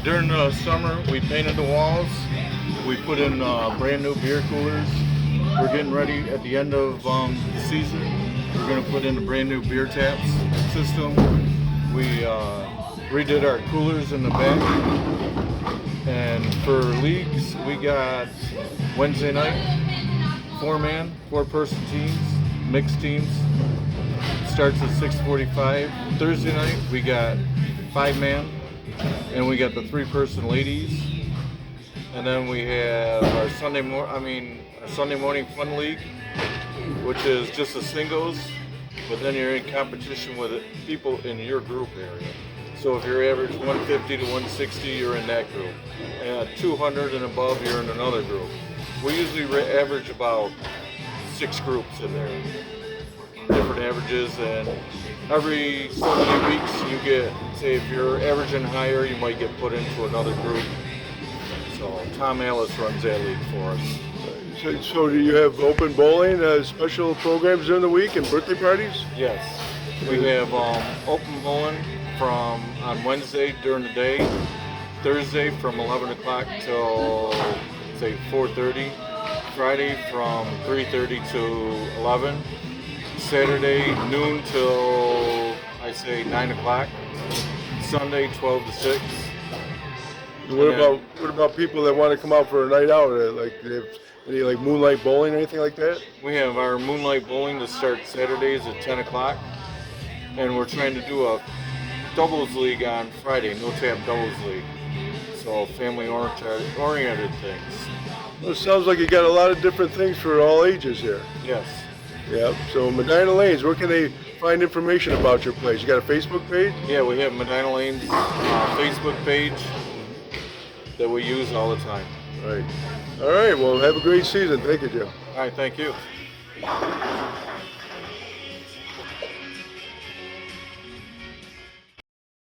During the summer, we painted the walls. We put in brand new beer coolers. We're getting ready at the end of the season. We're going to put in a brand new beer taps system. We redid our coolers in the back. And for leagues, we got Wednesday night, 4-man, 4-person teams, mixed teams. Starts at 6:45. Thursday night, we got 5-man, and we got the 3-person ladies. And then we have our Sunday morning fun league, which is just a singles, but then you're in competition with people in your group area. So if you're average 150 to 160, you're in that group. And 200 and above, you're in another group. We usually average about 6 groups in there, different averages, and every so many weeks you get, say if you're averaging higher, you might get put into another group. So Tom Ellis runs that league for us. So do you have open bowling, special programs during the week, and birthday parties? Yes. We have open bowling from on Wednesday during the day, Thursday from 11 o'clock till say 4:30, Friday from 3:30 to 11, Saturday noon till I say 9 o'clock, Sunday 12 to 6. What about people that want to come out for a night out? Like they have any like Moonlight Bowling or anything like that? We have our Moonlight Bowling that starts Saturdays at 10 o'clock, and we're trying to do a doubles league on Friday, no tap doubles league. So family oriented things. Well, it sounds like you got a lot of different things for all ages here. Yes. Yeah. So Medina Lanes, where can they find information about your place? You got a Facebook page? Yeah, we have Medina Lanes Facebook page that we use all the time. Right. All right. Well, have a great season. Thank you, Jim. All right, thank you.